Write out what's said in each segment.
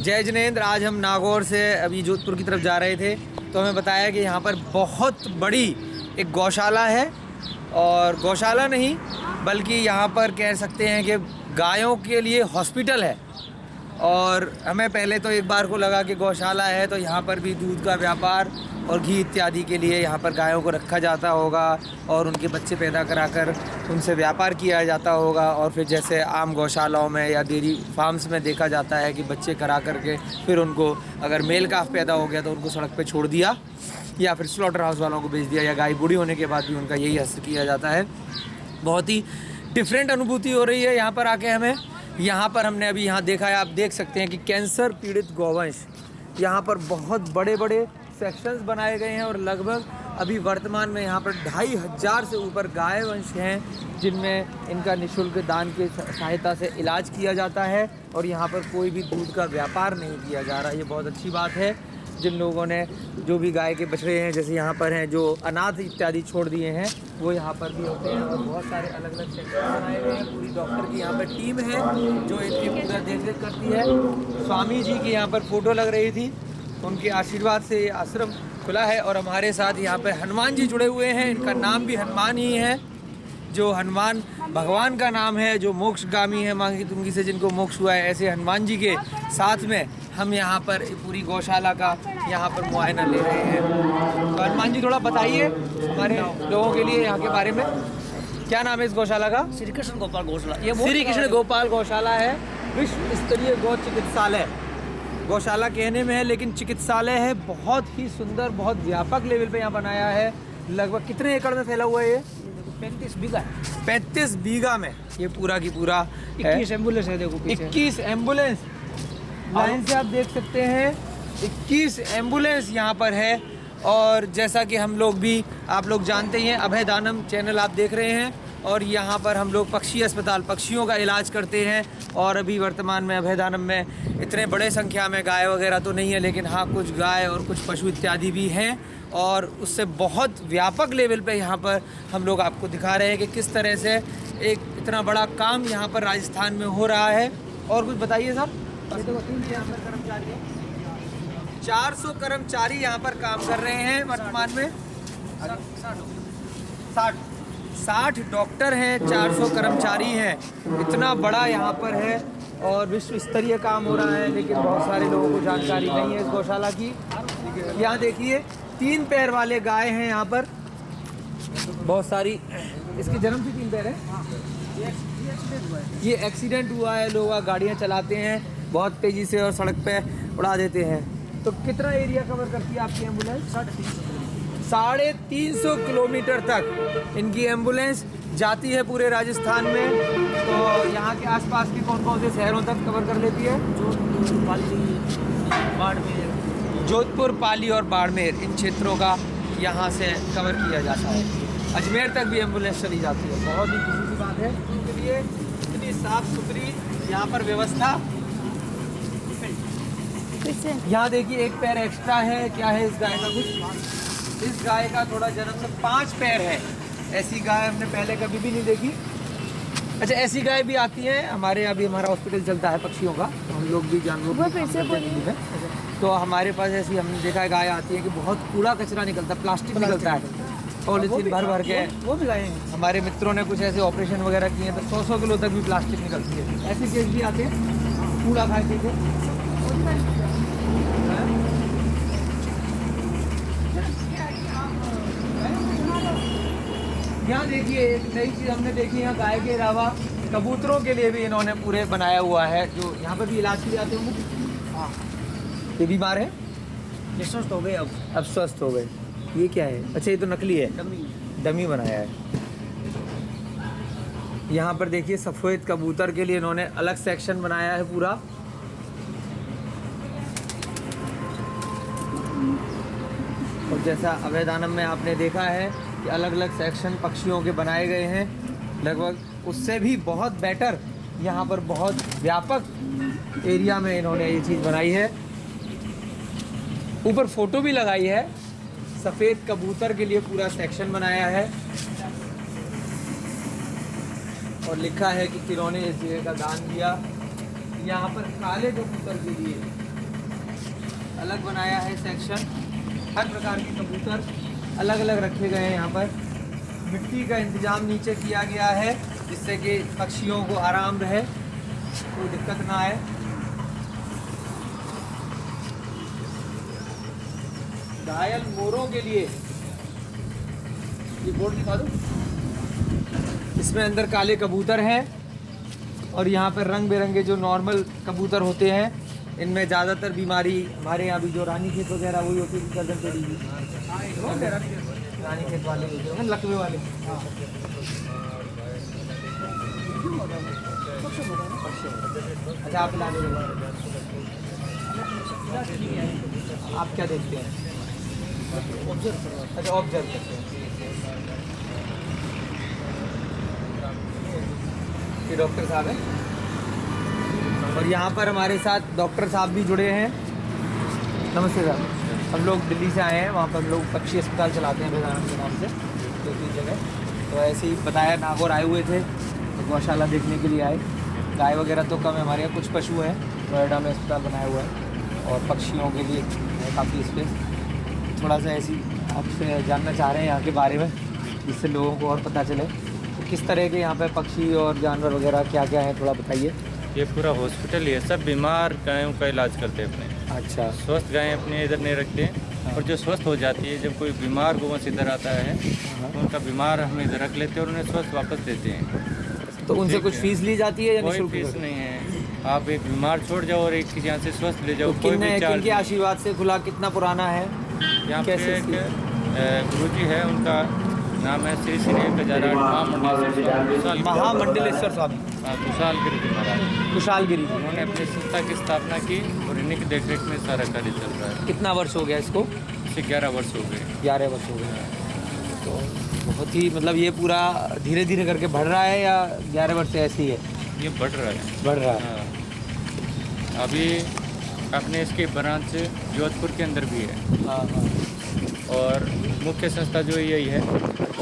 जय जिनेंद्र। आज हम नागौर से अभी जोधपुर की तरफ जा रहे थे तो हमें बताया कि यहाँ पर बहुत बड़ी एक गौशाला है, और गौशाला नहीं बल्कि यहाँ पर कह सकते हैं कि गायों के लिए हॉस्पिटल है। और हमें पहले तो एक बार को लगा कि गौशाला है तो यहाँ पर भी दूध का व्यापार और घी इत्यादि के लिए यहाँ पर गायों को रखा जाता होगा और उनके बच्चे पैदा कराकर उनसे व्यापार किया जाता होगा। और फिर जैसे आम गौशालाओं में या डेयरी फार्म्स में देखा जाता है कि बच्चे करा करके फिर उनको अगर मेल काफ पैदा हो गया तो उनको सड़क पे छोड़ दिया या फिर स्लॉटर हाउस वालों को बेच दिया, या गाय बूढ़ी होने के बाद भी उनका यही हश्र किया जाता है। बहुत ही डिफरेंट अनुभूति हो रही है यहाँ पर आके हमें। यहाँ पर हमने अभी यहाँ देखा है, आप देख सकते हैं कि कैंसर पीड़ित गौवंश, यहाँ पर बहुत बड़े बड़े सेक्शंस बनाए गए हैं और लगभग अभी वर्तमान में यहाँ पर 2500 से ऊपर गाय वंश हैं जिनमें इनका निःशुल्क दान की सहायता से इलाज किया जाता है। और यहाँ पर कोई भी दूध का व्यापार नहीं किया जा रहा, ये बहुत अच्छी बात है। जिन लोगों ने जो भी गाय के बछड़े हैं जैसे यहाँ पर हैं जो अनाथ इत्यादि छोड़ दिए हैं वो यहाँ पर भी होते हैं। और बहुत सारे अलग अलग सेक्टर बनाए गए हैं। पूरी डॉक्टर की यहाँ पर टीम है जो इनकी पूरा देखरेख करती है। स्वामी जी की यहाँ पर फ़ोटो लग रही थी, उनके आशीर्वाद से ये आश्रम खुला है। और हमारे साथ यहाँ पर हनुमान जी जुड़े हुए हैं, इनका नाम भी हनुमान ही है, जो हनुमान भगवान का नाम है, जो मोक्षगामी है, मांगी तुंगी से जिनको मोक्ष हुआ है। ऐसे हनुमान जी के साथ में हम यहाँ पर पूरी गौशाला का यहाँ पर मुआयना ले रहे हैं। तो हनुमान जी थोड़ा बताइए हमारे लोगों के लिए यहाँ के बारे में, क्या नाम है इस गौशाला का? श्री कृष्ण गोपाल गौशाला। ये श्री कृष्ण गोपाल गौशाला है, विश्व स्तरीय गौ चिकित्सालय। गौशाला कहने में है लेकिन चिकित्सालय है। बहुत ही सुंदर, बहुत व्यापक लेवल पे यहाँ बनाया है। लगभग कितने एकड़ में फैला हुआ है ये? 35 बीघा है। 35 बीघा में ये पूरा की पूरा 21 एम्बुलेंस है, देखो पीछे। 21 एम्बुलेंस लाइन से आप देख सकते हैं। 21 एम्बुलेंस यहाँ पर है। और जैसा कि हम लोग भी, आप लोग जानते ही हैं, अभय दानम चैनल आप देख रहे हैं, और यहाँ पर हम लोग पक्षी अस्पताल, पक्षियों का इलाज करते हैं। और अभी वर्तमान में अभय दानम में इतने बड़े संख्या में गाय वगैरह तो नहीं है, लेकिन हाँ कुछ गाय और कुछ पशु इत्यादि भी हैं। और उससे बहुत व्यापक लेवल पे यहाँ पर हम लोग आपको दिखा रहे हैं कि किस तरह से एक इतना बड़ा काम यहाँ पर राजस्थान में हो रहा है। और कुछ बताइए साहब। यहाँ पर कर्मचारी हैं, 400 कर्मचारी यहाँ पर काम कर रहे हैं वर्तमान में। 60 डॉक्टर हैं, 400 कर्मचारी हैं। इतना बड़ा यहाँ पर है और विश्व स्तरीय काम हो रहा है, लेकिन बहुत सारे लोगों को जानकारी नहीं है इस गौशाला की। यहाँ देखिए 3 पैर वाले गाय हैं यहाँ पर बहुत सारी। इसकी जन्म से 3 पैर है। ये एक्सीडेंट हुआ है, लोग गाड़ियाँ चलाते हैं बहुत तेज़ी से और सड़क पे उड़ा देते हैं। तो कितना एरिया कवर करती है आपकी एम्बुलेंस? 350 किलोमीटर तक इनकी एम्बुलेंस जाती है पूरे राजस्थान में। तो यहाँ के आसपास के कौन कौन से शहरों तक कवर कर लेती है? जोधपुर, पाली और बाड़मेर, इन क्षेत्रों का यहाँ से कवर किया जाता है। अजमेर तक भी एम्बुलेंस चली जाती है। बहुत ही खुशी की बात है। उनके लिए इतनी साफ़ सुथरी यहाँ पर व्यवस्था। यहाँ देखिए 1 पैर एक्स्ट्रा है। क्या है इस गाय का? कुछ इस गाय का थोड़ा जन्म से 5 पैर है। ऐसी गाय हमने पहले कभी भी नहीं देखी। अच्छा, ऐसी गाय भी आती हैं हमारे यहाँ भी। हमारा हॉस्पिटल चलता है पक्षियों का, हम लोग भी जानवरों को, तो हमारे पास ऐसी हमने देखा है गाय आती है कि बहुत कूड़ा कचरा निकलता है, प्लास्टिक निकलता है पॉलीथीन भर भर के। वो भी गाय हैं। हमारे मित्रों ने कुछ ऐसे ऑपरेशन वगैरह किए हैं तो 100 किलो तक भी प्लास्टिक निकलती है। ऐसे केस भी आते हैं कूड़ा खाते थे। यहाँ देखिए एक नई चीज़ हमने देखी, यहाँ गाय के अलावा कबूतरों के लिए भी इन्होंने पूरे बनाया हुआ है, जो यहाँ पर भी इलाज के लिए आते होंगे। हाँ, ये बीमार है, ये स्वस्थ हो गए, अब स्वस्थ हो गए। ये क्या है? अच्छा, ये तो नकली है, डमी बनाया है। यहाँ पर देखिए सफ़ेद कबूतर के लिए इन्होंने अलग सेक्शन बनाया है पूरा। और जैसा अभय दानम में आपने देखा है कि अलग अलग सेक्शन पक्षियों के बनाए गए हैं, लगभग उससे भी बहुत बेटर यहाँ पर बहुत व्यापक एरिया में इन्होंने ये चीज़ बनाई है। ऊपर फोटो भी लगाई है, सफ़ेद कबूतर के लिए पूरा सेक्शन बनाया है और लिखा है कि किन्होंने इस जगह का दान दिया। यहाँ पर काले कबूतर के लिए अलग बनाया है सेक्शन। हर प्रकार के कबूतर अलग अलग रखे गए हैं यहाँ पर। मिट्टी का इंतज़ाम नीचे किया गया है जिससे कि पक्षियों को आराम रहे, कोई दिक्कत ना आए। घायल मोरों के लिए ये बोर्ड दिखा दो। इसमें अंदर काले कबूतर हैं और यहाँ पर रंग बिरंगे जो नॉर्मल कबूतर होते हैं। इनमें ज़्यादातर बीमारी हमारे यहाँ भी जो रानी खेत वगैरह वही होती है, गर्दन चढ़ी हुई रानी खेत वाले होते हैं, लकवे वाले। अच्छा आप ला दो। आप क्या देखते हैं? अच्छा ऑब्जर्व करते हैं। ये डॉक्टर साहब हैं और यहाँ पर हमारे साथ डॉक्टर साहब भी जुड़े हैं। नमस्ते साहब। हम लोग दिल्ली से आए हैं, वहाँ पर हम लोग पक्षी अस्पताल चलाते हैं बेगानंद के नाम से, दूसरी जगह। तो ऐसे ही बताया, नागौर आए हुए थे तो गौशाला देखने के लिए आए। गाय वगैरह तो कम है हमारे यहाँ, कुछ पशु हैं। नोएडा में अस्पताल बनाया हुआ है और पक्षियों के लिए है काफ़ी स्पेस। थोड़ा सा ऐसी आपसे जानना चाह रहे हैं यहाँ के बारे में, जिससे लोगों को और पता चले किस तरह के यहाँ पे पक्षी और जानवर वगैरह क्या क्या हैं, थोड़ा बताइए। ये पूरा हॉस्पिटल ही है, सब बीमार गायों का इलाज करते हैं अपने। अच्छा। स्वस्थ गायें अपने इधर नहीं रखते हैं और जो स्वस्थ हो जाती है, जब कोई बीमार गोवंश इधर आता है तो उनका बीमार हम इधर रख लेते हैं और उन्हें स्वस्थ वापस देते हैं। तो उनसे कुछ फीस ली जाती है या कोई निःशुल्क? फीस नहीं है। आप एक बीमार छोड़ जाओ और एक यहाँ से स्वस्थ ले जाओ, कोई भी चार्ज किनके आशीर्वाद से खुला? कितना पुराना है? यहाँ पे एक गुरुजी है, उनका नाम है श्री श्री गजाराट महामंडलेश्वर स्वामी कुशालगिरी जी महाराज। कुशालगिरी जी। उन्होंने अपनी संस्था की स्थापना की और इन्हीं की देखरेख में सारा कार्य चल रहा है। कितना वर्ष हो गया इसको? इसे 11 वर्ष हो गए। 11 वर्ष हो गए। तो बहुत ही मतलब ये पूरा धीरे धीरे करके बढ़ रहा है या 11 वर्ष से ऐसे ही है? ये बढ़ रहा है। बढ़ रहा है। हाँ। अभी अपने इसकी ब्रांच जोधपुर के अंदर भी है। हाँ हाँ। और मुख्य संस्था जो यही है।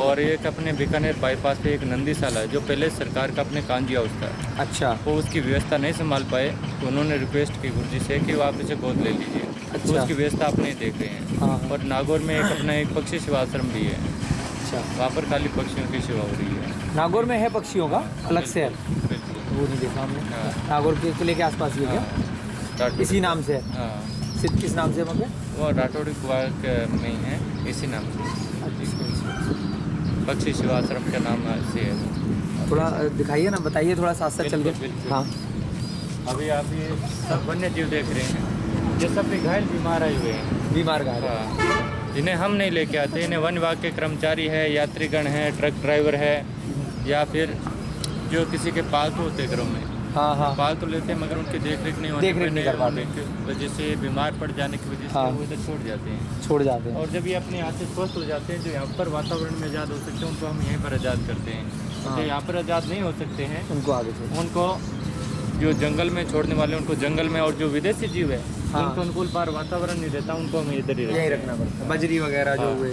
और एक अपने बीकानेर बाईपास पे एक नंदीशाला है जो पहले सरकार का अपने कांजी हाउस था। अच्छा। वो उसकी व्यवस्था नहीं संभाल पाए तो उन्होंने रिक्वेस्ट की गुरुजी से कि आप इसे गोद ले लीजिए। अच्छा। तो उसकी व्यवस्था आप नहीं देख रहे हैं। हाँ। और नागौर में एक अपना एक पक्षी सेवा आश्रम भी है। अच्छा। वहाँ पर खाली पक्षियों की सेवा हो रही है। नागौर में है पक्षियों का अलग से है? बिल्कुल। वो नहीं देखा हमने। हाँ। नागौर के किले के आसपास ही है क्या? हाँ। इसी नाम से है? हाँ, किस नाम से मगर? वो राठौड़ी कुआर में ही है, इसी नाम से। पक्षी सेवा आश्रम का नाम से है। थोड़ा दिखाइए ना, बताइए थोड़ा साथ साथ चल के। बिल्कुल। हाँ। अभी आप ये सब वन्य जीव देख रहे हैं, ये सब भी घायल बीमार आए हुए हैं। बीमार गाय। हाँ, जिन्हें हम नहीं लेके आते, इन्हें वन विभाग के कर्मचारी है, यात्रीगण है, ट्रक ड्राइवर है, या फिर जो किसी के पालतू होते घरों में। हाँ हाँ। पालतू लेते हैं मगर उनकी देखरेख नहीं होने देखरेख नहीं कर पाते, वजह से बीमार पड़ जाने की वजह से हाँ। वो इधर छोड़ जाते हैं। छोड़ जाते हैं। और जब ये अपने यहाँ से स्वस्थ हो जाते हैं, जो यहाँ पर वातावरण में आज़ाद हो सकते हैं, उनको हम यहीं पर आज़ाद करते हैं। हाँ। जो यहाँ पर आज़ाद नहीं हो सकते हैं, उनको आगे छोड़। उनको जो जंगल में छोड़ने वाले उनको जंगल में, और जो विदेशी जीव है हाँ। उनको अनुकूल पार वातावरण नहीं देता, उनको हमें इधर ही यहीं रखना पड़ता है। बजरी वगैरह जो हाँ। हुए।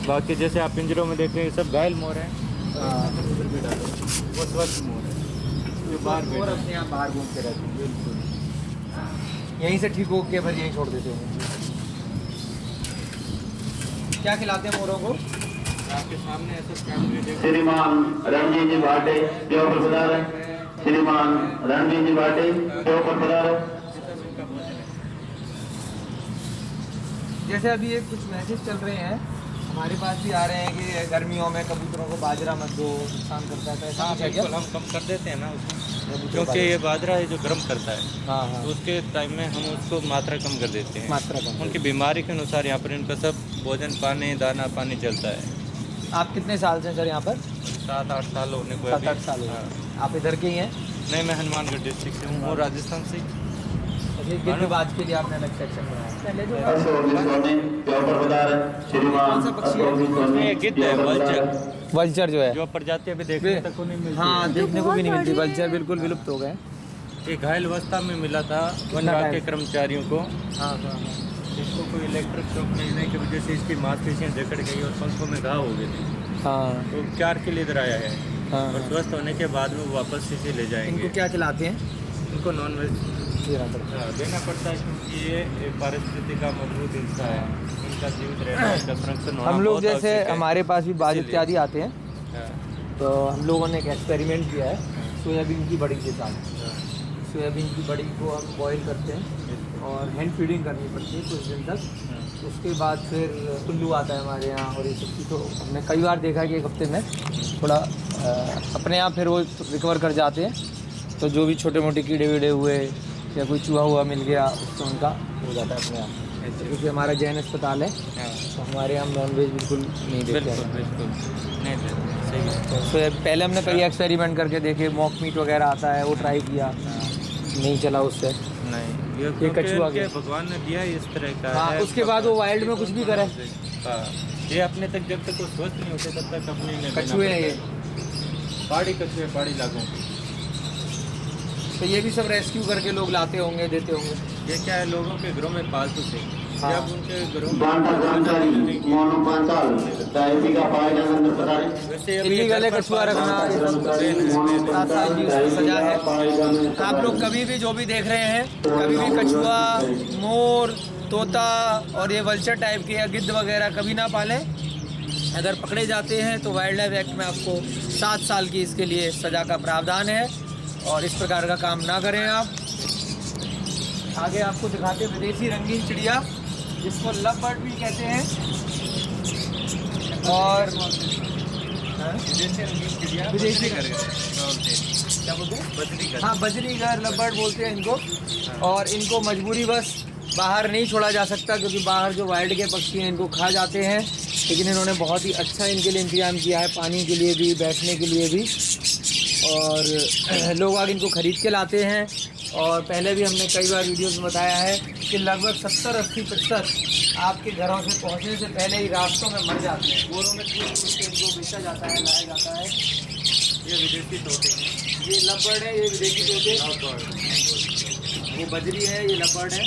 बाकी जैसे आप पिंजरों में देख रहे हैं, सब घायल मोर हैं। हाँ। वो स्वस्थ मोर है जो बाहर और बैठे हैं। अपने यहाँ बाहर घूमते रहते हैं। यहीं से ठीक हो के फिर यहीं छोड़ देते हैं। क्या खिलाते हैं मोरों को? आपके सामने ऐसा कैमरे देख श्रीमान रणजीत जी भाटे जो पर पधारे। श्रीमान रणजीत जी भाटे जो पर पधारे। जैसे अभी ये कुछ मैसेज चल रहे हैं, हमारे पास भी आ रहे हैं कि गर्मियों में कबूतरों को बाजरा मत दो, नुकसान करता है। तो ऐसा कुछ है क्या? बिल्कुल, हम कम कर देते हैं ना उसमें, क्योंकि ये बाजरा है जो गर्म करता है। हाँ हाँ। तो उसके टाइम में हम उसको मात्रा कम कर देते हैं। मात्रा कम। उनकी बीमारी के अनुसार यहाँ पर इनका सब भोजन पानी दाना पानी चलता है। आप कितने साल से हैं सर यहाँ पर? 7-8 साल होने को 7-8 साल हो हाँ। गए। आप इधर के ही हैं? नहीं, मैं हनुमानगढ़ डिस्ट्रिक्ट से हूँ और राजस्थान से। गिद्धबाज के लिए आपने अलग सेक्शन बनाया? पहले जो अशोक जी स्वामी जो पर पधारे। श्रीमान अशोक जी स्वामी ये गिद्ध है, वल्चर। वल्चर जो है, जो प्रजाति अभी देखने तक को नहीं मिलती। हाँ देखने को भी नहीं मिलती। वल्चर बिल्कुल विलुप्त हो गए। ये घायल अवस्था में मिला था वन विभाग के कर्मचारियों को। हाँ हाँ। इसको कोई इलेक्ट्रिक शॉक मिलने की वजह से इसकी मांसपेशियाँ जकड़ गई और पंखों में घाव हो गए थे। हाँ तो उपचार के लिए इधर आया है हाँ। और स्वस्थ होने के बाद में वो वापस इसे ले जाएंगे। इनको क्या खिलाते हैं? इनको नॉन वेज देना पड़ता है। देना पड़ता है क्योंकि ये एक पारिस्थितिकी का मजबूत हिस्सा है। इनका जीवित रहना, इनका संरक्षण होना हम लोग बहुत जैसे आवश्यक है। हमारे पास भी बाज इसीलिए। इत्यादि आते हैं, हाँ, तो हम लोगों ने एक एक्सपेरिमेंट किया है सोयाबीन की बड़ी के साथ। हाँ, सोयाबीन की बड़ी को हम बॉईल करते हैं और हैंड फीडिंग करनी पड़ती है कुछ दिन तक। हाँ, उसके बाद फिर उल्लू आता है हमारे यहाँ और ये सब चीज़, तो हमने कई बार देखा है कि एक हफ्ते में थोड़ा अपने आप फिर वो रिकवर कर जाते हैं। तो जो भी छोटे मोटे कीड़े वीड़े हुए या कोई चूहा हुआ मिल गया उससे उनका हो जाता है अपने आप। क्योंकि हमारा जैन अस्पताल है हाँ, तो हमारे यहाँ नॉनवेज बिल्कुल नहीं देते बिल्कुल हैं। बिल्कुल नहीं देते, सही है। तो पहले हमने कई एक्सपेरिमेंट करके देखे, मॉक मीट वगैरह आता है वो ट्राई किया, हाँ, नहीं चला उससे। नहीं ये क्योंकि कछुआ उनके के- भगवान ने दिया ही इस तरह का हाँ, है। उसके बाद वो वाइल्ड में कुछ भी करे। हाँ, ये अपने तक जब तक वो स्वस्थ नहीं होते तब तक अपने में कछुए हैं ये। पहाड़ी कछुए, पहाड़ी इलाकों के। तो ये भी सब रेस्क्यू करके लोग लाते होंगे, देते होंगे। ये क्या है, लोगों के घरों में पालतू थे। हाँ। जब उनके घरों में बांटा कर्मचारी मोनू पांचाल दायित्व का पालन अंदर पधारे वैसे अभी इल्लीगल है घर पर कछुआ पालतू रखना, ये सब कर्मचारी मोनू 7 साल की पांचाल उसकी सजा है। पालन आप लोग कभी भी जो भी देख रहे हैं, कभी भी कछुआ, मोर, तोता और ये वल्चर टाइप के या गिद्ध वगैरह कभी ना पालें। अगर पकड़े जाते हैं तो वाइल्ड लाइफ एक्ट में आपको 7 साल की इसके लिए सज़ा का प्रावधान है और इस प्रकार का काम ना करें आप। आगे आपको दिखाते हैं विदेशी रंगीन चिड़िया जिसको लव बर्ड भी कहते हैं। और विदेशी क्या बोलते हैं? हाँ, बजरीगर लबर्ड बोलते हैं इनको। और इनको मजबूरी बस बाहर नहीं छोड़ा जा सकता क्योंकि बाहर जो वाइल्ड के पक्षी हैं इनको खा जाते हैं, लेकिन इन्होंने बहुत ही अच्छा इनके लिए इंतजाम किया है, पानी के लिए भी, बैठने के लिए भी। और लोग आगे इनको ख़रीद के लाते हैं। और पहले भी हमने कई बार वीडियोस में बताया है कि लगभग 70-80% आपके घरों से पहुंचने से पहले ही रास्तों में मर जाते हैं। बोरों में कूद के इनको बेचा जाता है, लाया जाता है। ये विदेशी तोते हैं। ये लबर्ड है, ये विदेशी तोते। वो बजरी है, ये लबर्ड है।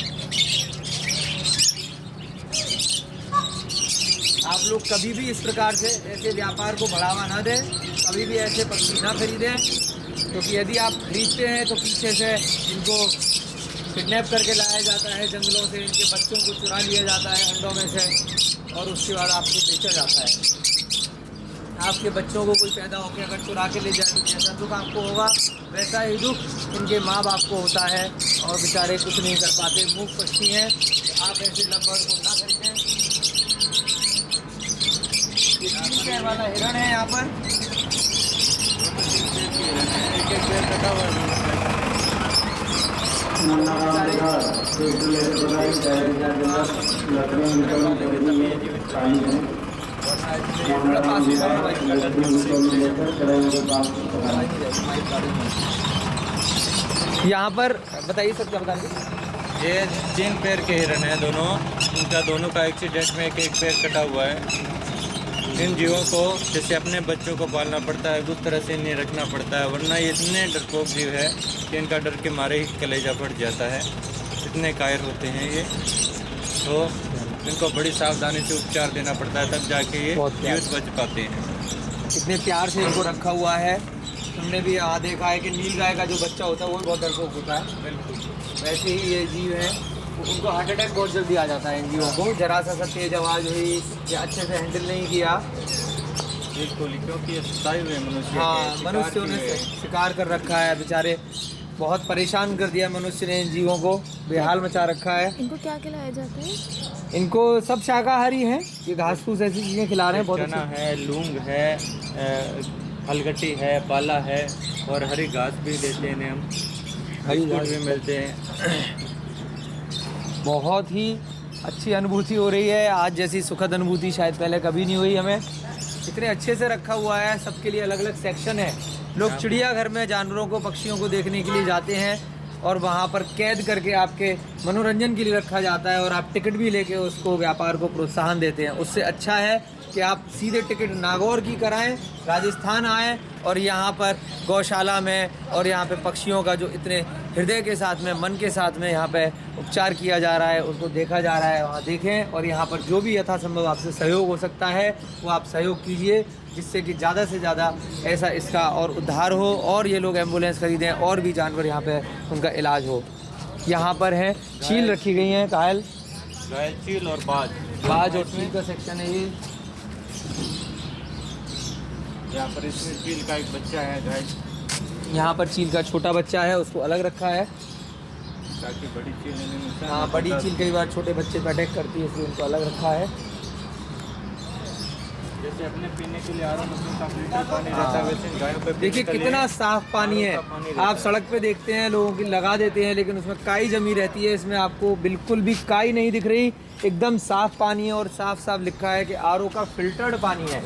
आप लोग कभी भी इस प्रकार से ऐसे व्यापार को बढ़ावा ना दें, कभी भी ऐसे पक्षी ना खरीदें, क्योंकि यदि आप खरीदते हैं तो पीछे से इनको किडनैप करके लाया जाता है जंगलों से, इनके बच्चों को चुरा लिया जाता है अंडों में से और उसके बाद आपको बेचा जाता है। आपके बच्चों को कोई पैदा होकर अगर चुरा के ले जाए तो जैसा दुख आपको होगा वैसा ही दुख इनके माँ बाप को होता है और बेचारे कुछ नहीं कर पाते, मूक पक्षी हैं। तो आप ऐसे लबर्ड को ना खरीदें। ये 3 पैर वाला हिरण है यहाँ पर। एक एक पैर कटा हुआ है। यहाँ पर बताइए सर, क्या बताएंगे? ये 3 पैर के हिरन हैं दोनों। इनका दोनों का एक्सीडेंट में एक पैर कटा हुआ है। इन जीवों को जैसे अपने बच्चों को पालना पड़ता है उस तरह से इन्हें रखना पड़ता है, वरना ये इतने डरपोक जीव है कि इनका डर के मारे ही कलेजा फट जाता है, इतने कायर होते हैं ये। तो इनको बड़ी सावधानी से उपचार देना पड़ता है, तब जाके ये बहुत प्यार। जीवित बच पाते हैं। कितने प्यार से इनको रखा हुआ है। हमने भी यहाँ देखा है कि नील गाय का जो बच्चा होता है वो भी बहुत डरपोक होता है। बिल्कुल वैसे ही ये जीव है, उनको हार्ट अटैक बहुत जल्दी आ जाता है इन जीवों को। जरा सा तेज आवाज़ हुई या अच्छे से हैंडल नहीं किया, बिल्कुल, क्योंकि ये सताए हुए मनुष्य हाँ, हैं, शिकार मनुष्यों ने किए हैं। शिकार कर रखा है। बेचारे बहुत परेशान कर दिया मनुष्य ने इन जीवों को, बेहाल मचा रखा है। इनको क्या खिलाया जाता है? इनको सब शाकाहारी हैं, ये घास फूस ऐसी चीज़ें खिला रहे हैं बहुत चना अच्छी। है, लूंग है, हलगट्टी है, पाला है और हरी घास भी देते हैं इन्हें हम। हरी बिस्कुट घास भी मिलते हैं। बहुत ही अच्छी अनुभूति हो रही है आज जैसी सुखद अनुभूति शायद पहले कभी नहीं हुई हमें। इतने अच्छे से रखा हुआ है, सबके लिए अलग अलग सेक्शन है। लोग चिड़ियाघर में जानवरों को, पक्षियों को देखने के लिए जाते हैं और वहाँ पर कैद करके आपके मनोरंजन के लिए रखा जाता है और आप टिकट भी लेके उसको, व्यापार को प्रोत्साहन देते हैं। उससे अच्छा है कि आप सीधे टिकट नागौर की कराएं, राजस्थान आएँ और यहाँ पर गौशाला में और यहाँ पे पक्षियों का जो इतने हृदय के साथ में, मन के साथ में यहाँ पे उपचार किया जा रहा है, उसको देखा जा रहा है, वहाँ देखें। और यहाँ पर जो भी यथासंभव आपसे सहयोग हो सकता है वो आप सहयोग कीजिए, जिससे कि ज़्यादा से ज़्यादा ऐसा इसका और उद्धार हो और ये लोग एम्बुलेंस खरीदें और भी जानवर यहाँ पे उनका इलाज हो। यहाँ पर है चील रखी गई हैं, घायल घायल चील और बाज। बाज और चील का सेक्शन है ये। यहाँ पर इसमें चील का एक बच्चा है घायल। यहाँ पर चील का छोटा बच्चा है, उसको अलग रखा है ताकि बड़ी चील इन्हें नुकसान हाँ, ना बड़ी पहुंचा चील कई बार छोटे बच्चे पे अटैक करती है, इसलिए उनको अलग रखा है। जैसे अपने पीने के लिए आर ओ मशीन का फिल्टर पानी रहता है, वैसे इन गायों पे देखिए पीने के कितना लिए साफ पानी है। आर ओ का पानी रहता आप है। सड़क पे देखते हैं लोगों की लगा देते हैं, लेकिन उसमें काई जमी रहती है। इसमें आपको बिल्कुल भी काई नहीं दिख रही, एकदम साफ पानी है और साफ साफ लिखा है कि आरओ का फिल्टर्ड पानी है।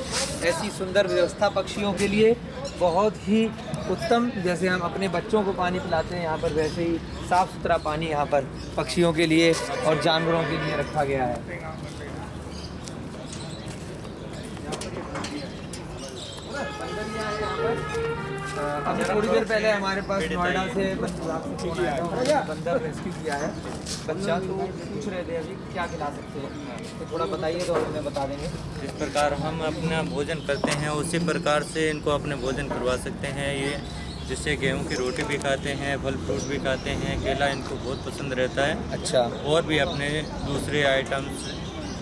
ऐसी सुंदर व्यवस्था पक्षियों के लिए बहुत ही उत्तम। जैसे हम अपने बच्चों को पानी पिलाते हैं यहाँ पर, वैसे ही साफ़ सुथरा पानी यहाँ पर पक्षियों के लिए और जानवरों के लिए रखा गया है। अभी थोड़ी देर पहले हमारे पास नोएडा से बंदर रेस्क्यू किया है बच्चा, तो पूछ रहे थे अभी क्या खिला सकते हैं, तो थोड़ा बताइए तो हमें बता देंगे। जिस प्रकार हम अपना भोजन करते हैं उसी प्रकार से इनको अपने भोजन करवा सकते हैं। ये जिससे गेहूं की रोटी भी खाते हैं, फल फ्रूट भी खाते हैं, केला इनको बहुत पसंद रहता है। अच्छा, और भी अपने दूसरे आइटम्स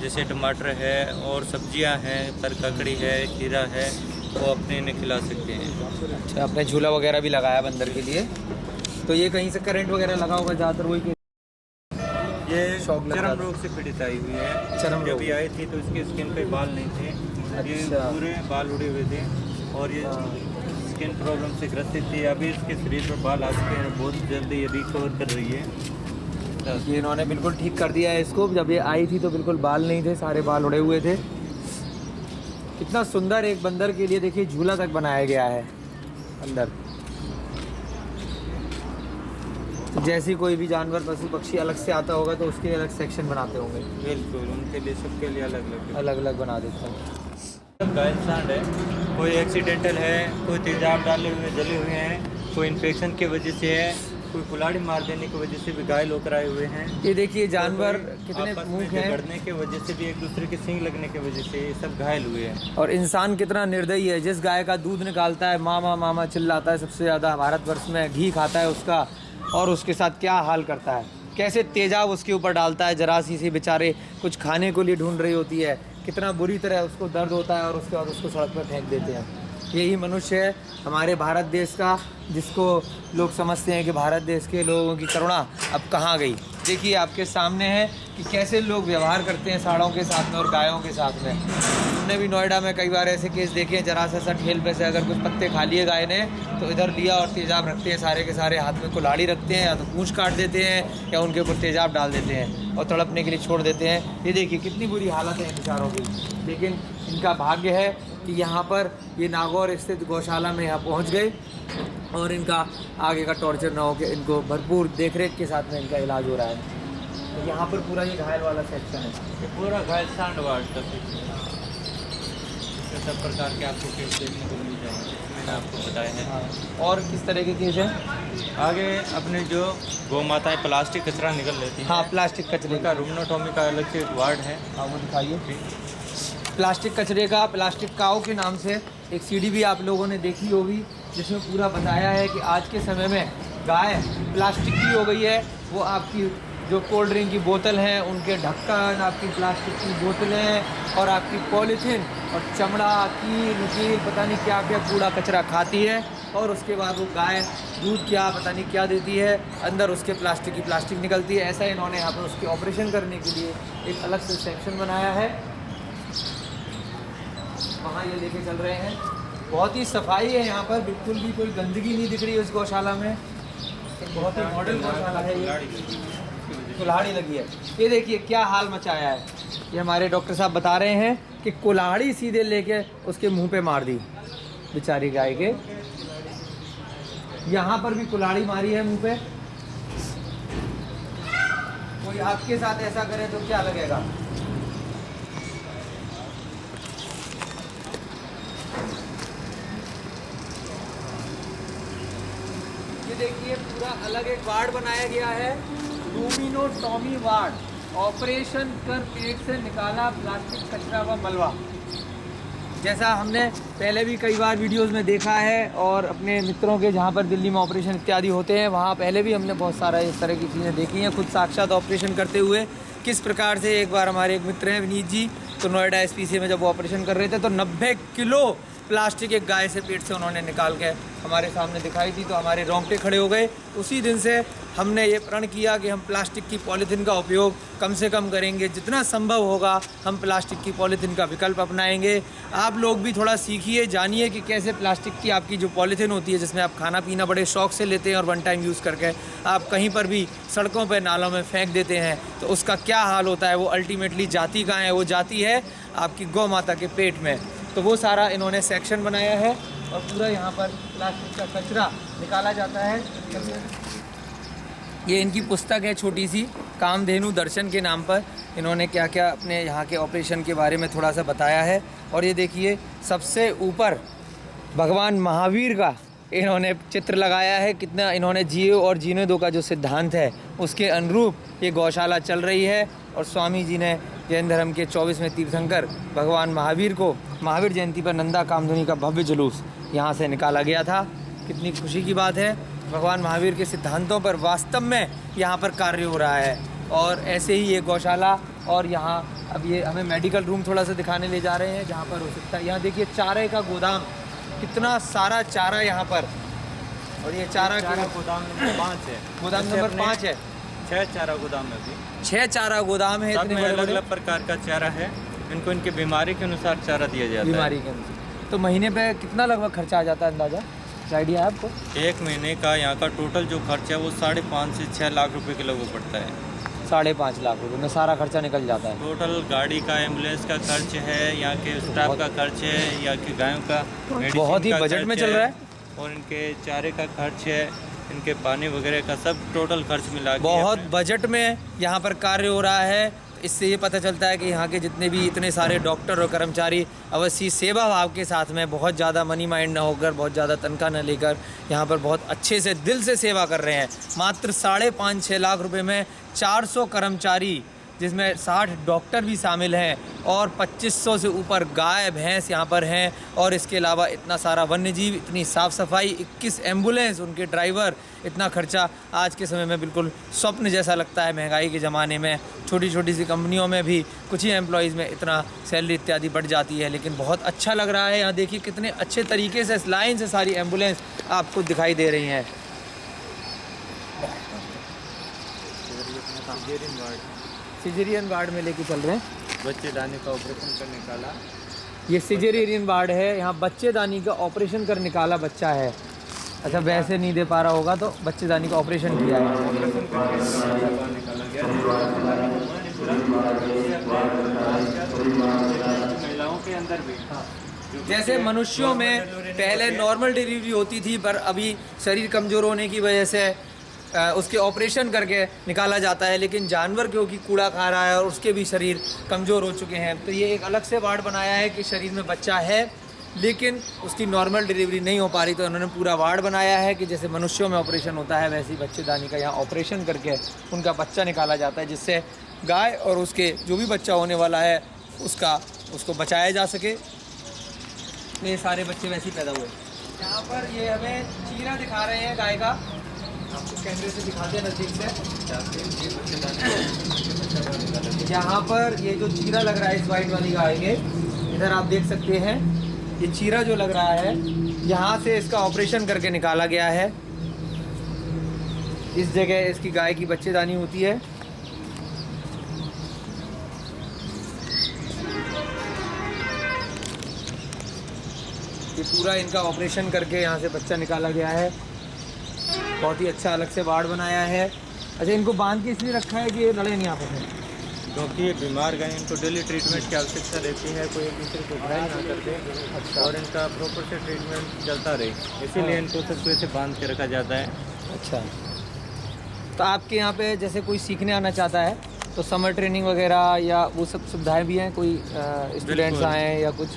जैसे टमाटर है और सब्जियां हैं, तर ककड़ी है, खीरा है, वो अपने इन्हें खिला सकते हैं। अच्छा, आपने झूला वगैरह भी लगाया बंदर के लिए, तो ये कहीं से करंट वगैरह लगा होगा ज़्यादातर वही के ये शौक लग रहा चर्म था। रोग से पीड़ित आई हुई है। चर्म जब रोग। ये आई थी तो इसके स्किन पे बाल नहीं थे, ये अच्छा। पूरे बाल उड़े हुए थे और ये स्किन प्रॉब्लम से ग्रसित थी। अभी इसके शरीर पर बाल आ चुके हैं, बहुत जल्दी ये रिकवर कर रही है। ये इन्होंने बिल्कुल ठीक कर दिया है इसको। जब ये आई थी तो बिल्कुल बाल नहीं थे, सारे बाल उड़े हुए थे। कितना सुंदर एक बंदर के लिए देखिए झूला तक बनाया गया है अंदर। तो जैसी कोई भी जानवर पशु पक्षी अलग से आता होगा तो उसके लिए अलग सेक्शन बनाते होंगे, बिल्कुल, उनके लिए सबके लिए अलग अलग अलग अलग बना देते हैं। घायल सांड है, कोई एक्सीडेंटल है, कोई तेजाब डाले हुए जले हुए हैं, कोई इन्फेक्शन की वजह से है, कोई कुल्हाड़ी मार देने की वजह से भी घायल होकर आए हुए हैं। ये देखिए जानवर कितने आपस में मूक हैं झगड़ने की वजह से भी, एक दूसरे के सींग लगने की वजह से ये सब घायल हुए हैं। और इंसान कितना निर्दयी है। जिस गाय का दूध निकालता है मामा मामा चिल्लाता है सबसे ज़्यादा भारतवर्ष में, घी खाता है उसका, और उसके साथ क्या हाल करता है, कैसे तेजाब उसके ऊपर डालता है। जरा सी बेचारे कुछ खाने को लिए ढूंढ रही होती है, कितना बुरी तरह उसको दर्द होता है और उसके बाद उसको सड़क पर फेंक देते हैं। यही मनुष्य है हमारे भारत देश का, जिसको लोग समझते हैं कि भारत देश के लोगों की करुणा अब कहाँ गई। देखिए आपके सामने है कि कैसे लोग व्यवहार करते हैं सांडों के साथ में और गायों के साथ में। हमने भी नोएडा में कई बार ऐसे केस देखे हैं, जरा सा ठेल पे से अगर कुछ पत्ते खा लिए गाय ने तो इधर लिया और तेजाब रखते हैं, सारे के सारे हाथ में कुल्हाड़ी रखते हैं, या तो पूंछ काट देते हैं या उनके ऊपर तेजाब डाल देते हैं और तड़पने के लिए छोड़ देते हैं। ये देखिए कितनी बुरी हालत है बेचारों की। लेकिन इनका भाग्य है कि यहाँ पर ये नागौर स्थित गौशाला में यहाँ पहुँच गए और इनका आगे का टॉर्चर ना हो के इनको भरपूर देखरेख के साथ में इनका इलाज हो रहा है। तो यहाँ पर पूरा ये घायल वाला सेक्शन है, ये पूरा घायल सांड वार्ड तक सब प्रकार के आपको केस देखने को मिल जाएंगे, मैंने आपको बताया है। हाँ। और किस तरह के केस हैं? आगे अपने जो गौ माताएँ प्लास्टिक कचरा निकल लेती हैं, हाँ, प्लास्टिक कचरे उनका रुमनोटोमी का अलग से एक वार्ड है। हाँ, वो दिखाइए। प्लास्टिक कचरे का, प्लास्टिक काओ के नाम से एक सीडी भी आप लोगों ने देखी होगी, जिसमें पूरा बताया है कि आज के समय में गाय प्लास्टिक की हो गई है। वो आपकी जो कोल्ड ड्रिंक की बोतल हैं उनके ढक्कन, आपकी प्लास्टिक की बोतलें और आपकी पॉलीथीन और चमड़ा की नुकील पता नहीं क्या क्या कूड़ा कचरा खाती है। और उसके बाद वो गाय दूध क्या पता नहीं क्या देती है, अंदर उसके प्लास्टिक की प्लास्टिक निकलती है। ऐसा इन्होंने यहाँ पर उसके ऑपरेशन करने के लिए एक अलग से सेक्शन बनाया है, वहाँ ये लेके चल रहे हैं। बहुत ही सफाई है यहाँ पर, बिल्कुल भी कोई गंदगी नहीं दिख रही है उस गौशाला में। एक बहुत ही मॉडर्न गौशाला है ये, कुल्हाड़ी लगी है। ये देखिए क्या हाल मचाया है। ये हमारे डॉक्टर साहब बता रहे हैं कि कुल्हाड़ी सीधे लेके उसके मुंह पे मार दी बेचारी गाय के। यहाँ पर भी कुल्हाड़ी मारी है मुंह पे। कोई आपके साथ ऐसा करे तो क्या लगेगा? ये देखिए पूरा अलग एक वार्ड बनाया गया है, रूमिनोटॉमी वार्ड। ऑपरेशन कर पेट से निकाला प्लास्टिक कचरा व मलबा। जैसा हमने पहले भी कई बार वीडियोस में देखा है और अपने मित्रों के जहाँ पर दिल्ली में ऑपरेशन इत्यादि होते हैं वहाँ पहले भी हमने बहुत सारा इस तरह की चीज़ें देखी हैं, खुद साक्षात ऑपरेशन करते हुए। किस प्रकार से एक बार हमारे एक मित्र हैं विनीत जी, तो नोएडा SPCA में जब वो ऑपरेशन कर रहे थे तो 90 किलो प्लास्टिक एक गाय से पेट से उन्होंने निकाल के हमारे सामने दिखाई थी, तो हमारे रोंगटे खड़े हो गए। उसी दिन से हमने ये प्रण किया कि हम प्लास्टिक की पॉलीथीन का उपयोग कम से कम करेंगे, जितना संभव होगा हम प्लास्टिक की पॉलीथीन का विकल्प अपनाएंगे। आप लोग भी थोड़ा सीखिए, जानिए कि कैसे प्लास्टिक की आपकी जो पॉलीथीन होती है जिसमें आप खाना पीना बड़े शौक से लेते हैं और वन टाइम यूज़ करके आप कहीं पर भी सड़कों पर नालों में फेंक देते हैं, तो उसका क्या हाल होता है। वो अल्टीमेटली जाती कहाँ है, वो जाती है आपकी गौ माता के पेट में। तो वो सारा इन्होंने सेक्शन बनाया है और पूरा यहाँ पर प्लास्टिक का कचरा निकाला जाता है। ये इनकी पुस्तक है छोटी सी, कामधेनु दर्शन के नाम पर। इन्होंने क्या क्या अपने यहाँ के ऑपरेशन के बारे में थोड़ा सा बताया है। और ये देखिए सबसे ऊपर भगवान महावीर का इन्होंने चित्र लगाया है। कितना इन्होंने जियो और जीने दो का जो सिद्धांत है उसके अनुरूप ये गौशाला चल रही है। और स्वामी जी ने जैन धर्म के 24वें तीर्थंकर भगवान महावीर को महावीर जयंती पर नंदा कामधुनी का भव्य जुलूस यहाँ से निकाला गया था। कितनी खुशी की बात है, भगवान महावीर के सिद्धांतों पर वास्तव में यहाँ पर कार्य हो रहा है। और ऐसे ही ये गौशाला, और यहाँ अब ये हमें मेडिकल रूम थोड़ा सा दिखाने ले जा रहे हैं जहाँ पर हो सकता है। यहाँ देखिए चारे का गोदाम, कितना सारा चारा यहाँ पर। और ये चारा गोदाम नंबर 5 है, गोदाम नंबर 5 है। 6 चारा गोदाम है अभी, 6 चारा गोदाम है। इतने अलग अलग प्रकार का चारा है, इनको इनकी बीमारी के अनुसार चारा दिया जाता है। बीमारी के अनुसार। तो महीने पे कितना लगभग खर्चा आ जाता है, अंदाजा आइडिया है आपको? 1 महीने का यहाँ का टोटल जो खर्च है वो 5.5 से 6 लाख रुपए के लगभग पड़ता है। 5.5 लाख रुपए में सारा खर्चा निकल जाता है। टोटल गाड़ी का, एम्बुलेंस का खर्च है, यहाँ के स्टाफ का खर्च है, यहाँ की गायों का, बहुत ही बजट में चल रहा है। और इनके चारे का खर्च है, इनके पानी वगैरह का सब टोटल खर्च मिला के बहुत बजट में यहाँ पर कार्य हो रहा है। इससे ये पता चलता है कि यहाँ के जितने भी इतने सारे डॉक्टर और कर्मचारी अवश्य सेवा भाव के साथ में, बहुत ज़्यादा मनी माइंड ना होकर, बहुत ज़्यादा तनख्वाह न लेकर यहाँ पर बहुत अच्छे से दिल से सेवा कर रहे हैं। मात्र 5.5-6 लाख रुपए में 400 कर्मचारी, जिसमें 60 डॉक्टर भी शामिल हैं, और 2500 से ऊपर गाय भैंस यहाँ पर हैं। और इसके अलावा इतना सारा वन्य जीव, इतनी साफ़ सफाई, 21 एम्बुलेंस, उनके ड्राइवर, इतना खर्चा आज के समय में बिल्कुल स्वप्न जैसा लगता है। महंगाई के ज़माने में छोटी छोटी सी कंपनियों में भी कुछ ही एम्प्लॉयज़ में इतना सैलरी इत्यादि बढ़ जाती है, लेकिन बहुत अच्छा लग रहा है। यहाँ देखिए कितने अच्छे तरीके से लाइन से सारी एम्बुलेंस आपको दिखाई दे रही हैं। सिजेरियन वार्ड में लेके चल रहे हैं, बच्चेदानी का ऑपरेशन कर निकाला। ये सिजेरियन वार्ड है, यहाँ बच्चेदानी का ऑपरेशन कर निकाला बच्चा है। अच्छा, वैसे नहीं दे पा रहा होगा तो बच्चेदानी का ऑपरेशन किया है। महिलाओं के अंदर भी जैसे मनुष्यों में पहले नॉर्मल डिलीवरी होती थी, पर अभी शरीर कमज़ोर होने की वजह से उसके ऑपरेशन करके निकाला जाता है। लेकिन जानवर क्योंकि कूड़ा खा रहा है और उसके भी शरीर कमज़ोर हो चुके हैं, तो ये एक अलग से वार्ड बनाया है कि शरीर में बच्चा है लेकिन उसकी नॉर्मल डिलीवरी नहीं हो पा रही, तो उन्होंने पूरा वार्ड बनाया है कि जैसे मनुष्यों में ऑपरेशन होता है वैसे ही बच्चेदानी का यहाँ ऑपरेशन करके उनका बच्चा निकाला जाता है, जिससे गाय और उसके जो भी बच्चा होने वाला है उसको बचाया जा सके। ये सारे बच्चे वैसे ही पैदा हुए। यहाँ पर ये हमें चीरा दिखा रहे हैं गाय का, आपको कैमरे से दिखाते हैं नज़दीक से। यहाँ पर ये जो चीरा लग रहा है इस वाइट वाली गाय के, इधर आप देख सकते हैं ये चीरा जो लग रहा है, यहाँ से इसका ऑपरेशन करके निकाला गया है। इस जगह इसकी गाय की बच्चेदानी होती है। ये पूरा इनका ऑपरेशन करके यहाँ से बच्चा निकाला गया है। बहुत ही अच्छा अलग से वार्ड बनाया है। अच्छा, इनको बांध के इसलिए रखा है कि ये लड़े नहीं आपस में, क्योंकि ये बीमार गाय, इनको डेली ट्रीटमेंट की आवश्यकता रहती है, कोई एक दूसरे को घायल ना कर दे। अच्छा। और इनका प्रॉपर से ट्रीटमेंट चलता रहे, इसीलिए इनको सबसे से बांध के रखा जाता है। अच्छा, तो आपके यहाँ पे जैसे कोई सीखने आना चाहता है तो समर ट्रेनिंग वगैरह या वो सब सुविधाएं भी हैं, कोई स्टूडेंट्स आएँ या कुछ?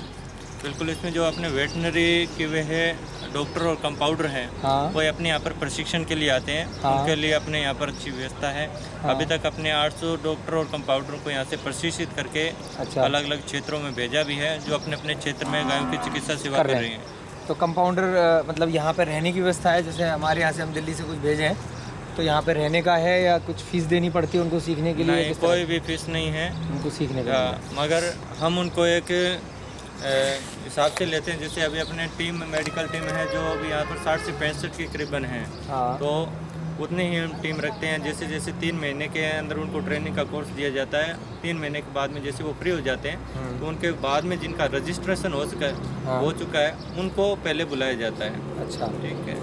बिल्कुल, इसमें जो अपने वेटनरी के वे है डॉक्टर और कंपाउंडर हैं हाँ। वो अपने यहाँ पर प्रशिक्षण के लिए आते हैं। हाँ। उनके लिए अपने यहाँ पर अच्छी व्यवस्था है। हाँ। अभी तक अपने 800 डॉक्टर और कंपाउंडर को यहाँ से प्रशिक्षित करके अच्छा। अलग अलग क्षेत्रों में भेजा भी है, जो अपने अपने क्षेत्र में गायों की चिकित्सा सेवा कर रही हैं। तो कंपाउंडर मतलब यहाँ पर रहने की व्यवस्था है? जैसे हमारे यहाँ से हम दिल्ली से कुछ भेजे हैं तो यहाँ पे रहने का है या कुछ फीस देनी पड़ती है उनको सीखने के लिए? नहीं, कोई भी फीस नहीं है उनको सीखने का? मगर हम उनको एक हिसाब से लेते हैं। जैसे अभी अपने टीम मेडिकल टीम है जो अभी यहाँ पर 60 से 65 के करीबन है, हाँ। तो उतने ही हम टीम रखते हैं। जैसे जैसे 3 महीने के अंदर उनको ट्रेनिंग का कोर्स दिया जाता है। 3 महीने के बाद में जैसे वो फ्री हो जाते हैं तो उनके बाद में जिनका रजिस्ट्रेशन हो चुका है उनको पहले बुलाया जाता है। अच्छा, ठीक है।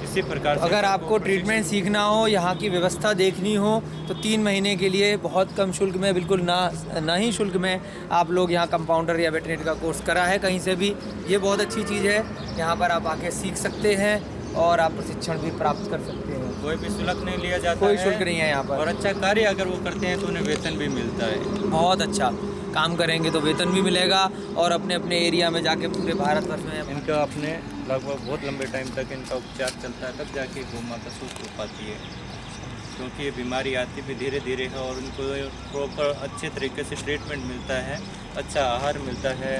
इसी प्रकार से अगर आपको ट्रीटमेंट सीखना हो, यहाँ की व्यवस्था देखनी हो तो 3 महीने के लिए बहुत कम शुल्क में, बिल्कुल ना ही शुल्क में आप लोग यहाँ कंपाउंडर या वेटरनरी का कोर्स करा है कहीं से भी। ये बहुत अच्छी चीज़ है। यहाँ पर आप आके सीख सकते हैं और आप प्रशिक्षण भी प्राप्त कर सकते हैं। कोई भी शुल्क नहीं लिया जाता, कोई शुल्क नहीं है यहाँ पर। और अच्छा कार्य अगर वो करते हैं तो उन्हें वेतन भी मिलता है। बहुत अच्छा काम करेंगे तो वेतन भी मिलेगा और अपने अपने एरिया में जाके पूरे भारतवर्ष में इनका अपने लगभग बहुत लंबे टाइम तक इनका उपचार चलता है, तब जाके गौ माता स्वस्थ हो पाती है। क्योंकि ये बीमारी आती भी धीरे धीरे है और उनको प्रॉपर अच्छे तरीके से ट्रीटमेंट मिलता है, अच्छा आहार मिलता है,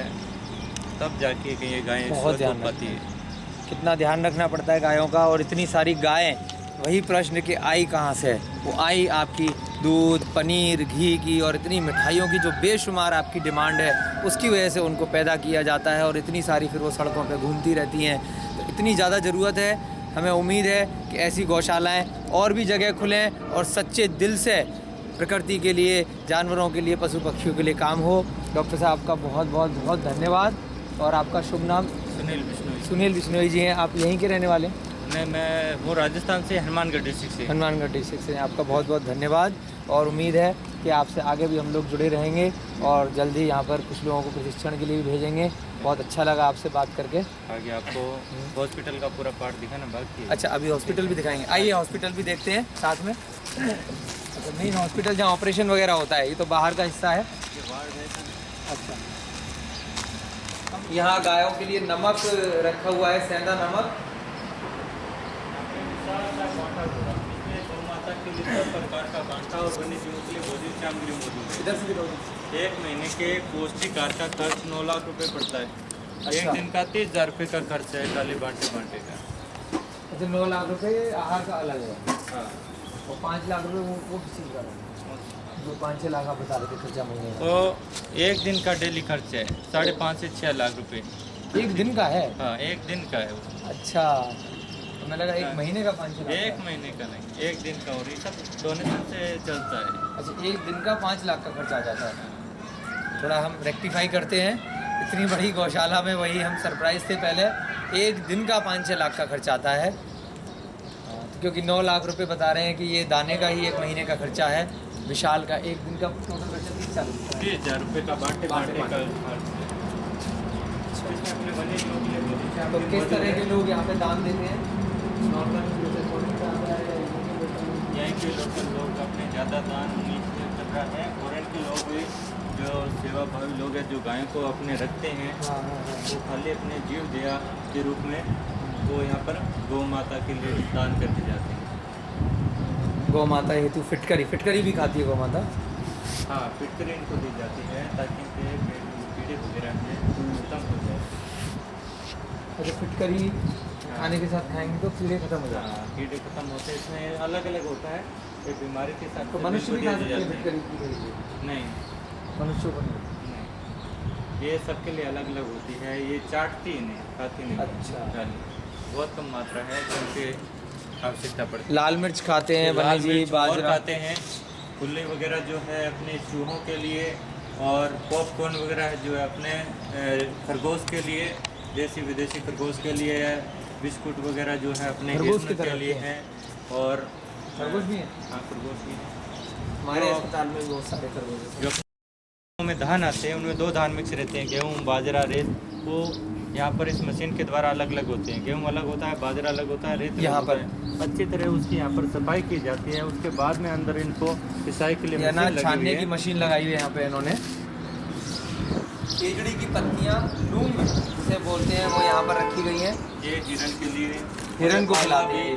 तब जाके ये गायें स्वस्थ हो पाती है। कितना ध्यान रखना पड़ता है गायों का। और इतनी सारी गायें, वही प्रश्न कि आई कहाँ से है? वो आई आपकी दूध, पनीर, घी की और इतनी मिठाइयों की जो बेशुमार आपकी डिमांड है उसकी वजह से उनको पैदा किया जाता है। और इतनी सारी फिर वो सड़कों पे घूमती रहती हैं। तो इतनी ज़्यादा ज़रूरत है, हमें उम्मीद है कि ऐसी गौशालाएं और भी जगह खुलें और सच्चे दिल से प्रकृति के लिए, जानवरों के लिए, पशु पक्षियों के लिए काम हो। डॉक्टर साहब का बहुत बहुत बहुत धन्यवाद। और आपका शुभ नाम? सुनील बिश्नोई। सुनील बिश्नोई जी हैं। आप यहीं के रहने वाले? नहीं, मैं हूँ राजस्थान से, हनुमानगढ़ डिस्ट्रिक्ट से। हनुमानगढ़ डिस्ट्रिक्ट से। आपका बहुत बहुत धन्यवाद और उम्मीद है कि आपसे आगे भी हम लोग जुड़े रहेंगे और जल्दी यहाँ पर कुछ लोगों को प्रशिक्षण के लिए भी भेजेंगे। बहुत अच्छा लगा आपसे बात करके। आगे आपको हॉस्पिटल का पूरा पार्ट दिखाना बाकी है। अच्छा, अभी हॉस्पिटल भी दिखाएंगे। आइए हॉस्पिटल भी देखते हैं साथ में। अच्छा, मेन हॉस्पिटल जहाँ ऑपरेशन वगैरह होता है, ये तो बाहर का हिस्सा है। अच्छा, यहाँ गायों के लिए नमक रखा हुआ है, सेंधा नमक। गौ माता के लिए सब प्रकार का बांटा और वन्य जीवों के लिए भोजन सामग्री मौजूद है। इधर से भी दो। 1 महीने के पौष्टिक आहार का खर्च 9 लाख रुपए पड़ता है। अच्छा। 1 दिन का 30,000 रुपये का खर्च है डाली बांटे का। अच्छा, 9 लाख रुपये आहार का अलग है हाँ, और 5 लाख रुपये वो किसी का है? जो 5-6 लाख आप बता रहे थे खर्चा महीने का। तो 1 दिन का डेली खर्च है 5.5 से 6 लाख रुपए। 1 दिन का है? हाँ, 1 दिन का है वो। अच्छा, तो मैं लगा 1 महीने का 5-6 लाख। 1 महीने का नहीं, 1 दिन का। और ये सब डोनेशन से चलता है। अच्छा, 1 दिन का 5 लाख का खर्चा आ जाता है। थोड़ा हम रेक्टिफाई करते हैं। इतनी बड़ी गौशाला में वही हम सरप्राइज थे पहले। 1 दिन का 5-6 लाख का खर्चा आता है। क्योंकि 9 लाख रुपए बता रहे हैं कि ये दाने का ही 1 महीने का खर्चा है। विशाल का 1 दिन का टोटल खर्चा 30,000 रुपये का बांटे का खर्च है। इसमें अपने वन्य जीवों के लिए भोजन तो सामग्री किस मौजूद तरह है। के लोग यहाँ पे दान देते हैं? नॉर्मल जैसे छोटे यहाँ के लोकल लोग अपने ज़्यादा दान उम्मीद कर रहा है। और इनके लोग भी जो सेवाभावी लोग हैं जो गायों को अपने रखते हैं, वो खाली अपने जीव दया के रूप में वो यहाँ पर गौ माता के लिए दान करके जाते हैं। गौ माता हेतु फिटकरी भी खाती है गौ माता? हाँ, फिटकरी इनको दी जाती है ताकि इनके पेट में कीड़े वगैरह हैं खत्म हो जाए। अच्छा, फिटकरी खाने के साथ खाएंगे तो कीड़े खत्म हो जाते हैं? हाँ, कीड़े खत्म होते हैं। इसमें अलग अलग होता है, एक बीमारी के साथ तो मनुष्य भी इनको खा दिए सकते हैं जाते हैं। फिटकरी की? नहीं मनुष्यों को नहीं। नहीं, ये सबके लिए अलग अलग होती है। ये चाटती ही नहीं, खाती नहीं। अच्छा। खाली बहुत कम मात्रा है क्योंकि आवश्यकता पड़ती है। लाल मिर्च खाते हैं, लाल वन्य मिर्च जीव, और बाजरा खाते हैं। फुल्ले वगैरह जो है अपने चूहों के लिए, और पॉपकॉर्न वगैरह जो है अपने खरगोश के लिए, देसी विदेशी खरगोश के लिए है। बिस्कुट वगैरह जो है अपने खरगोश की हेजल तरह के लिए के हैं। और खरगोश भी हैं? हाँ, खरगोश भी हैं। हमारे तो- अस्पताल में बहुत सारे खरगोश हैं। जो में धान आते हैं उनमें 2 धान मिक्स रहते हैं, गेहूँ, बाजरा, रेत। वो यहाँ पर इस मशीन के द्वारा अलग अलग होते हैं। गेहूँ अलग होता है, बाजरा अलग होता है, रेत अलग यहाँ होता पर है। अच्छी तरह उसकी यहाँ पर सफाई की जाती है। उसके बाद में अंदर इनको पिसाई के लिए ये मशीन अनाज लगी छानने हुई की है। मशीन लगाई हुई है यहाँ पे इन्होंने। केजड़ी की पत्तियाँ लूम में जिसे बोलते हैं वो यहाँ पर रखी गई हैं। ये हिरन के लिए, हिरन को पाला खिलाते भी, हैं।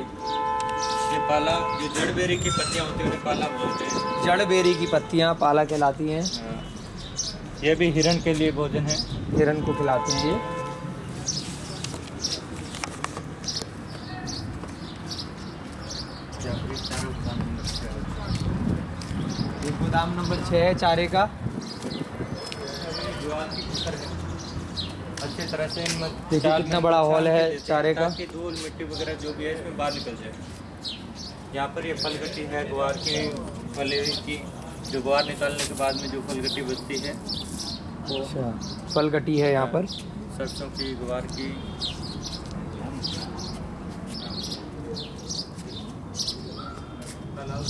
ये पाला जो जड़बेरी की पत्तियाँ होती है उन्हें पाला बोलते हैं। जड़ बेरी की पत्तियाँ पाला कहलाती हैं। हाँ। ये भी हिरन के लिए भोजन है। हिरन को खिलाते हैं ये। ये गोदाम नंबर 6 है चारे का। ज्वार की फसल है। अच्छी तरह से इनमें देखिए चाल कितना में बड़ा छाल हॉल के है देते हैं चारे का। ताकि धूल मिट्टी वगैरह जो भी है इसमें बाहर निकल जाए। यहाँ पर ये फलगट्टी है ग्वार की फले की, जो ग्वार निकालने के बाद में जो फलगट्टी बचती है वो अच्छा, फल गटी है यहाँ पर। सरसों की, ग्वार की। तालाब